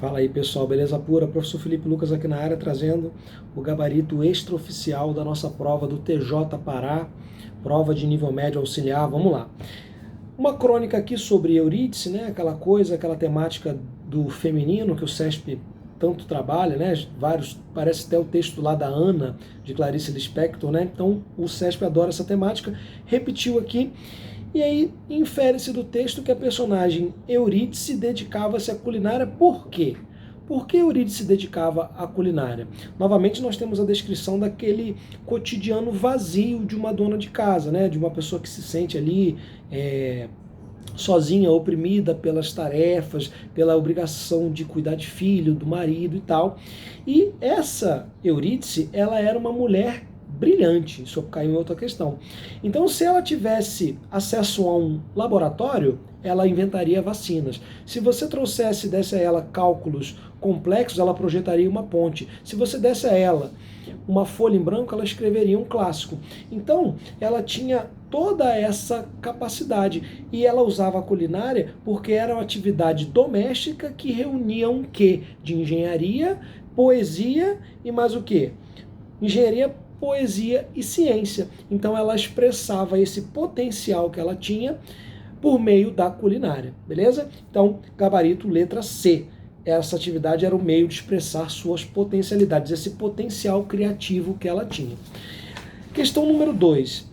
Fala aí, pessoal, beleza pura? Professor Felipe Lucas aqui na área, trazendo o gabarito extraoficial da nossa prova do TJ Pará, prova de nível médio auxiliar. Vamos lá. Uma crônica aqui sobre Eurídice, né? Aquela coisa, aquela temática do feminino que o CESP tanto trabalha, né? Vários, parece até o texto lá da Ana, de Clarice Lispector, né? Então o CESP adora essa temática, repetiu aqui. E aí infere-se do texto que a personagem Eurídice dedicava-se à culinária. Por quê? Por que Eurídice se dedicava à culinária? Novamente nós temos a descrição daquele cotidiano vazio de uma dona de casa, né? De uma pessoa que se sente ali sozinha, oprimida pelas tarefas, pela obrigação de cuidar de filho, do marido e tal. E essa Eurídice, ela era uma mulher brilhante, isso caiu em outra questão. Então, se ela tivesse acesso a um laboratório, ela inventaria vacinas. Se você desse a ela cálculos complexos, ela projetaria uma ponte. Se você desse a ela uma folha em branco, ela escreveria um clássico. Então, ela tinha toda essa capacidade e ela usava a culinária porque era uma atividade doméstica que reunia um quê? De engenharia, poesia e mais o quê? Engenharia, poesia e ciência. Então ela expressava esse potencial que ela tinha por meio da culinária, beleza? Então, gabarito letra C. Essa atividade era o meio de expressar suas potencialidades, esse potencial criativo que ela tinha. Questão número 2.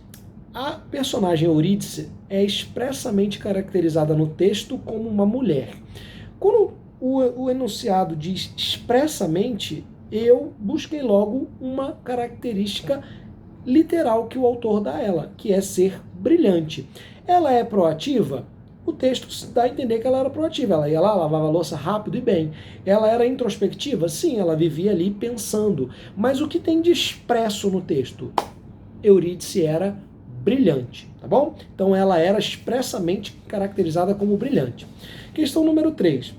A personagem Eurídice é expressamente caracterizada no texto como uma mulher. Quando o enunciado diz expressamente, eu busquei logo uma característica literal que o autor dá a ela, que é ser brilhante. Ela é proativa? O texto dá a entender que ela era proativa. Ela ia lá, lavava a louça rápido e bem. Ela era introspectiva? Sim, ela vivia ali pensando. Mas o que tem de expresso no texto? Eurídice era brilhante, tá bom? Então ela era expressamente caracterizada como brilhante. Questão número 3.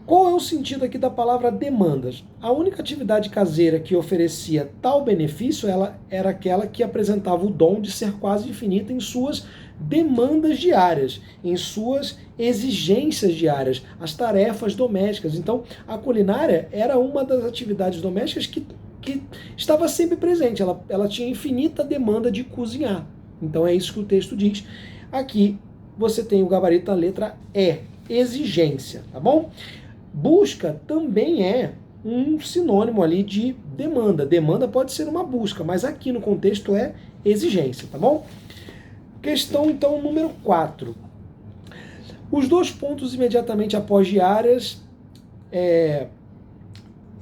Qual é o sentido aqui da palavra demandas? A única atividade caseira que oferecia tal benefício era aquela que apresentava o dom de ser quase infinita em suas demandas diárias, em suas exigências diárias, as tarefas domésticas. Então, a culinária era uma das atividades domésticas que estava sempre presente, ela tinha infinita demanda de cozinhar. Então, é isso que o texto diz. Aqui, você tem o gabarito da letra E, exigência, tá bom? Busca também é um sinônimo ali de demanda. Demanda pode ser uma busca, mas aqui no contexto é exigência, tá bom? Questão, então, número 4. Os dois pontos imediatamente após diárias,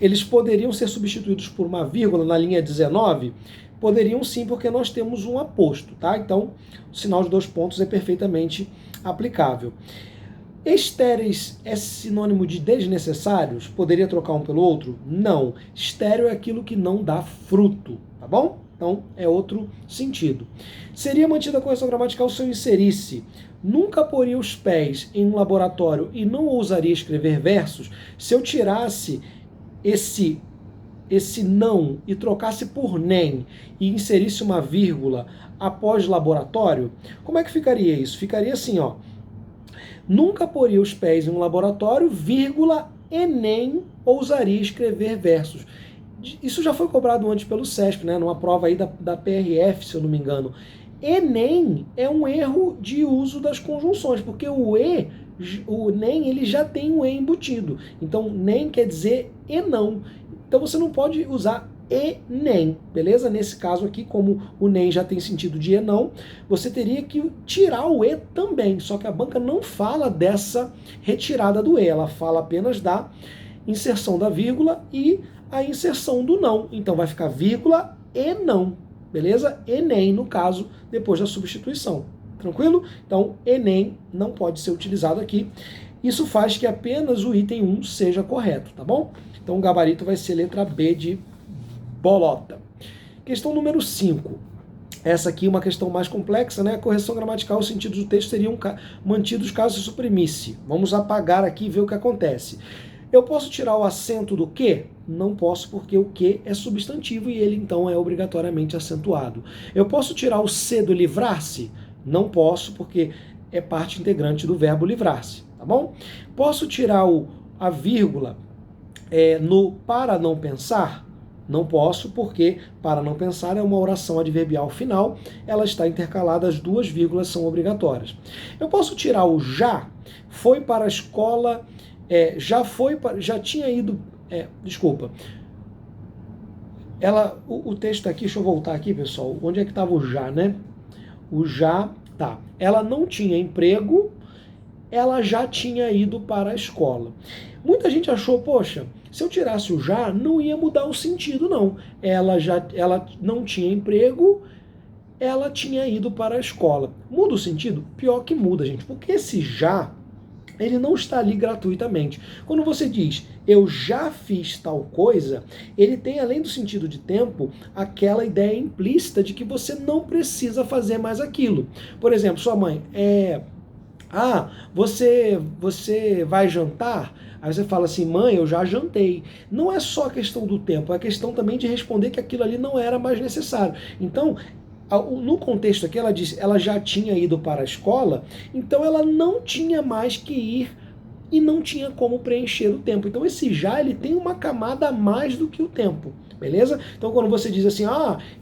eles poderiam ser substituídos por uma vírgula na linha 19? Poderiam sim, porque nós temos um aposto, tá? Então, o sinal de dois pontos é perfeitamente aplicável. Estéreis é sinônimo de desnecessários? Poderia trocar um pelo outro? Não. Estéreo é aquilo que não dá fruto, tá bom? Então, é outro sentido. Seria mantida a correção gramatical se eu inserisse nunca poria os pés em um laboratório e não ousaria escrever versos? Se eu tirasse esse não e trocasse por nem e inserisse uma vírgula após laboratório, como é que ficaria isso? Ficaria assim, ó. Nunca poria os pés em um laboratório, vírgula, e nem ousaria escrever versos. Isso já foi cobrado antes pelo CESP, né, numa prova aí da PRF, se eu não me engano. E nem é um erro de uso das conjunções, porque o nem, ele já tem um e embutido. Então, nem quer dizer e não. Então, você não pode usar e nem, beleza? Nesse caso aqui, como o nem já tem sentido de e não, você teria que tirar o e também, só que a banca não fala dessa retirada do e, ela fala apenas da inserção da vírgula e a inserção do não. Então vai ficar vírgula e não, beleza? E nem, no caso, depois da substituição. Tranquilo? Então, e nem não pode ser utilizado aqui. Isso faz que apenas o item 1 seja correto, tá bom? Então o gabarito vai ser letra B de bolota. Questão número 5. Essa aqui é uma questão mais complexa, né? A correção gramatical, os sentidos do texto seriam mantidos caso se suprimisse. Vamos apagar aqui e ver o que acontece. Eu posso tirar o acento do que? Não posso, porque o que é substantivo e ele então é obrigatoriamente acentuado. Eu posso tirar o se do livrar-se? Não posso, porque é parte integrante do verbo livrar-se, tá bom? Posso tirar o a vírgula no para não pensar? Não posso, porque para não pensar é uma oração adverbial final, ela está intercalada, as duas vírgulas são obrigatórias. Eu posso tirar o já? Foi para a escola, já tinha ido, desculpa. O texto aqui, deixa eu voltar aqui, pessoal, onde é que estava o já, né? O já, tá. Ela não tinha emprego, ela já tinha ido para a escola. Muita gente achou, poxa, se eu tirasse o já, não ia mudar o sentido, não. Ela não tinha emprego, ela tinha ido para a escola. Muda o sentido? Pior que muda, gente, porque esse já, ele não está ali gratuitamente. Quando você diz, eu já fiz tal coisa, ele tem, além do sentido de tempo, aquela ideia implícita de que você não precisa fazer mais aquilo. Por exemplo, sua mãe, você vai jantar? Aí você fala assim, mãe, eu já jantei. Não é só a questão do tempo, é a questão também de responder que aquilo ali não era mais necessário. Então, no contexto aqui, ela disse, ela já tinha ido para a escola, então ela não tinha mais que ir e não tinha como preencher o tempo. Então esse já, ele tem uma camada a mais do que o tempo, beleza? Então quando você diz assim,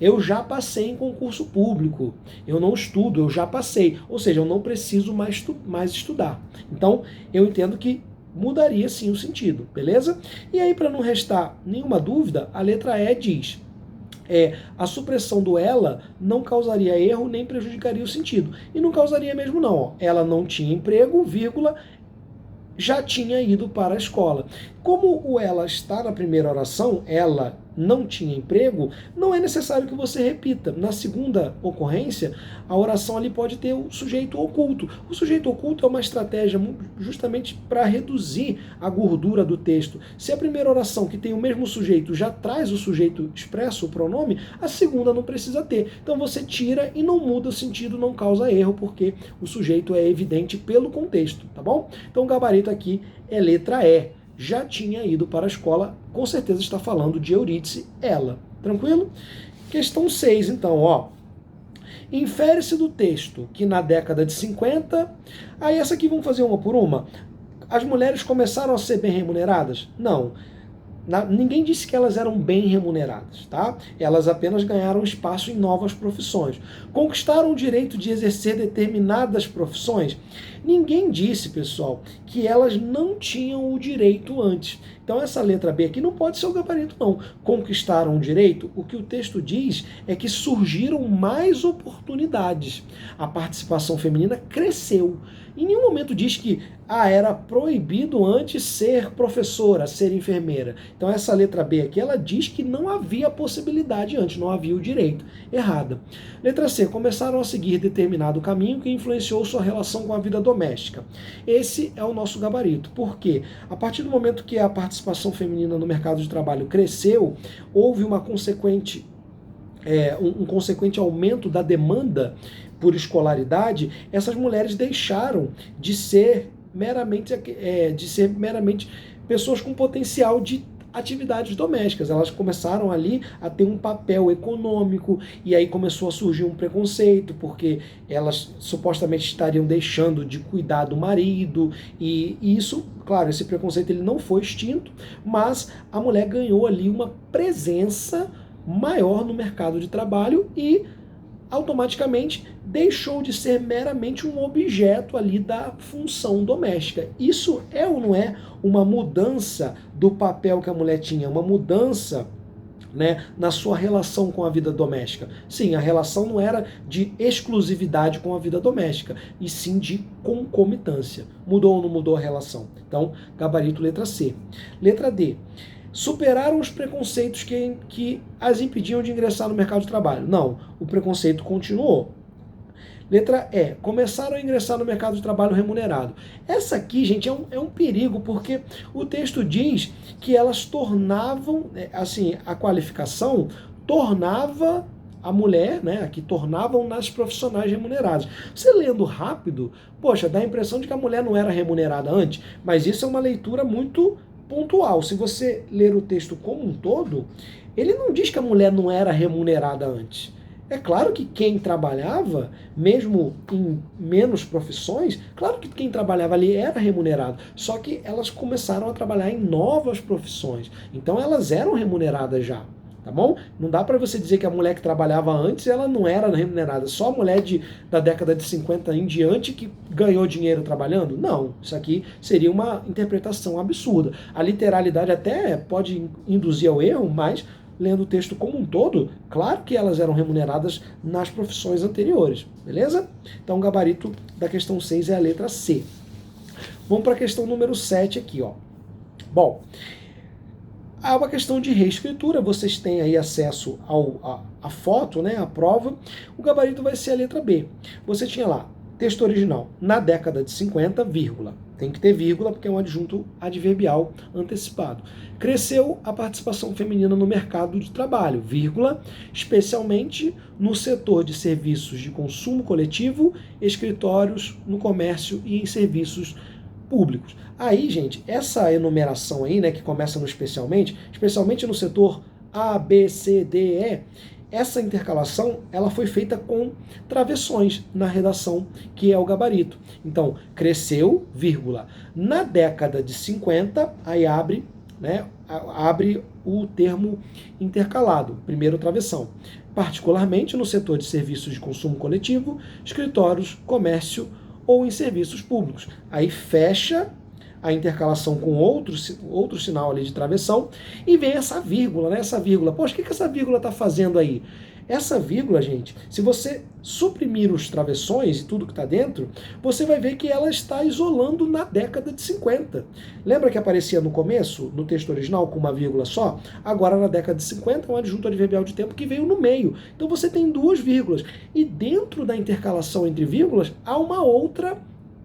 eu já passei em concurso público, eu não estudo, eu já passei, ou seja, eu não preciso mais estudar. Então eu entendo que mudaria sim o sentido, beleza? E aí, para não restar nenhuma dúvida, a letra E diz, a supressão do ela não causaria erro nem prejudicaria o sentido. E não causaria mesmo não, ó. Ela não tinha emprego, vírgula, já tinha ido para a escola. Como o ela está na primeira oração, ela não tinha emprego, não é necessário que você repita. Na segunda ocorrência, a oração ali pode ter o sujeito oculto. O sujeito oculto é uma estratégia justamente para reduzir a gordura do texto. Se a primeira oração, que tem o mesmo sujeito, já traz o sujeito expresso, o pronome, a segunda não precisa ter. Então você tira e não muda o sentido, não causa erro, porque o sujeito é evidente pelo contexto, tá bom? Então o gabarito aqui é letra E. Já tinha ido para a escola, com certeza está falando de Eurídice, ela. Tranquilo? Questão 6, então, ó. Infere-se do texto que na década de 50, aí essa aqui vamos fazer uma por uma. As mulheres começaram a ser bem remuneradas? Não. Ninguém disse que elas eram bem remuneradas, tá? Elas apenas ganharam espaço em novas profissões. Conquistaram o direito de exercer determinadas profissões? Ninguém disse, pessoal, que elas não tinham o direito antes. Então essa letra B aqui não pode ser o gabarito, não. Conquistaram o direito? O que o texto diz é que surgiram mais oportunidades. A participação feminina cresceu. Em nenhum momento diz que era proibido antes ser professora, ser enfermeira. Então essa letra B aqui, ela diz que não havia possibilidade antes, não havia o direito. Errada. Letra C, começaram a seguir determinado caminho que influenciou sua relação com a vida doméstica. Esse é o nosso gabarito. Por quê? A partir do momento que a participação feminina no mercado de trabalho cresceu, houve uma consequente um consequente aumento da demanda por escolaridade, essas mulheres deixaram de ser meramente pessoas com potencial de atividades domésticas. Elas começaram ali a ter um papel econômico, e aí começou a surgir um preconceito, porque elas supostamente estariam deixando de cuidar do marido, e isso, claro, esse preconceito ele não foi extinto, mas a mulher ganhou ali uma presença maior no mercado de trabalho e automaticamente deixou de ser meramente um objeto ali da função doméstica. Isso é ou não é uma mudança do papel que a mulher tinha, uma mudança, né, na sua relação com a vida doméstica? Sim, a relação não era de exclusividade com a vida doméstica, e sim de concomitância. Mudou ou não mudou a relação? Então, gabarito letra C. Letra D. Superaram os preconceitos que as impediam de ingressar no mercado de trabalho? Não, o preconceito continuou. Letra E, começaram a ingressar no mercado de trabalho remunerado. Essa aqui, gente, é um perigo, porque o texto diz que elas tornavam, assim, a qualificação tornava a mulher, né, aqui tornavam nas profissionais remuneradas. Você lendo rápido, poxa, dá a impressão de que a mulher não era remunerada antes, mas isso é uma leitura muito pontual. Se você ler o texto como um todo, ele não diz que a mulher não era remunerada antes. É claro que quem trabalhava, mesmo em menos profissões, claro que quem trabalhava ali era remunerado, só que elas começaram a trabalhar em novas profissões, então elas eram remuneradas já. Tá bom? Não dá para você dizer que a mulher que trabalhava antes, ela não era remunerada. Só a mulher da década de 50 em diante que ganhou dinheiro trabalhando? Não. Isso aqui seria uma interpretação absurda. A literalidade até pode induzir ao erro, mas lendo o texto como um todo, claro que elas eram remuneradas nas profissões anteriores. Beleza? Então o gabarito da questão 6 é a letra C. Vamos para a questão número 7 aqui, ó. Bom, há uma questão de reescritura, vocês têm aí acesso à foto, né, à prova. O gabarito vai ser a letra B. Você tinha lá, texto original, na década de 50, vírgula. Tem que ter vírgula porque é um adjunto adverbial antecipado. Cresceu a participação feminina no mercado de trabalho, vírgula, especialmente no setor de serviços de consumo coletivo, escritórios, no comércio e em serviços públicos. Aí, gente, essa enumeração aí, né, que começa no especialmente no setor A, B, C, D, E, essa intercalação, ela foi feita com travessões na redação, que é o gabarito. Então, cresceu, vírgula, na década de 50, aí abre, né, abre o termo intercalado, primeiro travessão. Particularmente no setor de serviços de consumo coletivo, escritórios, comércio ou em serviços públicos. Aí fecha a intercalação com outro sinal ali de travessão e vem essa vírgula, né? Essa vírgula. Poxa, o que essa vírgula está fazendo aí? Essa vírgula, gente, se você suprimir os travessões e tudo que está dentro, você vai ver que ela está isolando na década de 50. Lembra que aparecia no começo, no texto original, com uma vírgula só? Agora, na década de 50, é um adjunto adverbial de tempo que veio no meio. Então você tem duas vírgulas. E dentro da intercalação entre vírgulas, há uma outra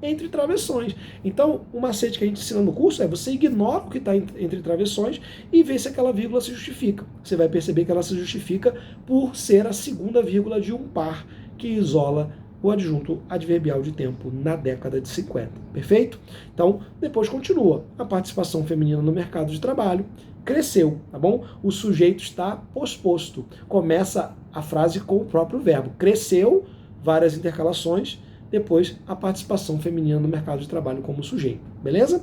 entre travessões. Então, o macete que a gente ensina no curso é você ignora o que está entre travessões e vê se aquela vírgula se justifica. Você vai perceber que ela se justifica por ser a segunda vírgula de um par que isola o adjunto adverbial de tempo na década de 50. Perfeito? Então, depois continua. A participação feminina no mercado de trabalho cresceu, tá bom? O sujeito está posposto. Começa a frase com o próprio verbo. Cresceu, várias intercalações, depois a participação feminina no mercado de trabalho como sujeito, beleza?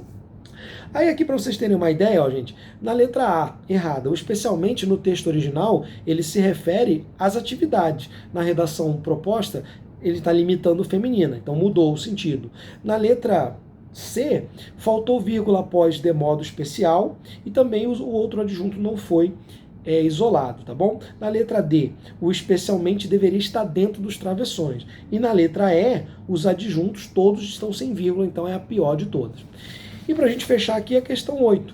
Aí aqui para vocês terem uma ideia, ó, gente, na letra A, errada, ou especialmente no texto original, ele se refere às atividades. Na redação proposta, ele está limitando feminina, então mudou o sentido. Na letra C, faltou vírgula após de modo especial e também o outro adjunto não foi isolado, tá bom? Na letra D, o especialmente deveria estar dentro dos travessões. E na letra E, os adjuntos todos estão sem vírgula, então é a pior de todas. E para a gente fechar aqui a questão 8.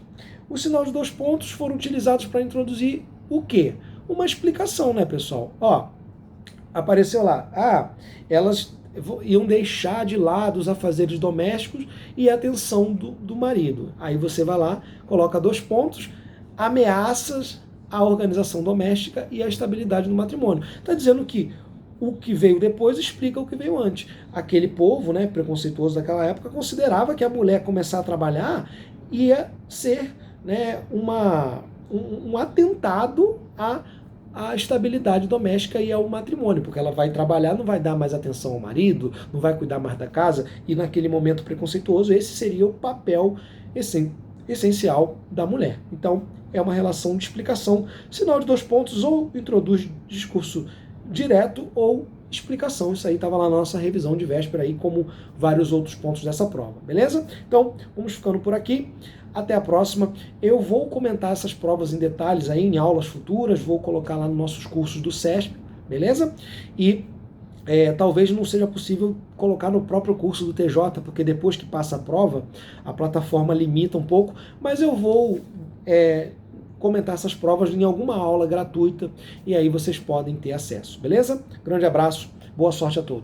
O sinal de dois pontos foram utilizados para introduzir o quê? Uma explicação, né, pessoal? Ó, apareceu lá, elas iam deixar de lado os afazeres domésticos e a atenção do marido. Aí você vai lá, coloca dois pontos, ameaças a organização doméstica e a estabilidade do matrimônio. Está dizendo que o que veio depois explica o que veio antes. Aquele povo, né, preconceituoso daquela época, considerava que a mulher começar a trabalhar ia ser, né, um atentado à estabilidade doméstica e ao matrimônio, porque ela vai trabalhar, não vai dar mais atenção ao marido, não vai cuidar mais da casa, e naquele momento preconceituoso, esse seria o papel essencial da mulher. Então, é uma relação de explicação, sinal de dois pontos, ou introduz discurso direto ou explicação. Isso aí estava lá na nossa revisão de véspera, aí, como vários outros pontos dessa prova, beleza? Então, vamos ficando por aqui. Até a próxima. Eu vou comentar essas provas em detalhes aí em aulas futuras, vou colocar lá nos nossos cursos do SESP, beleza? E talvez não seja possível colocar no próprio curso do TJ, porque depois que passa a prova, a plataforma limita um pouco, mas eu vou comentar essas provas em alguma aula gratuita e aí vocês podem ter acesso, beleza? Grande abraço, boa sorte a todos.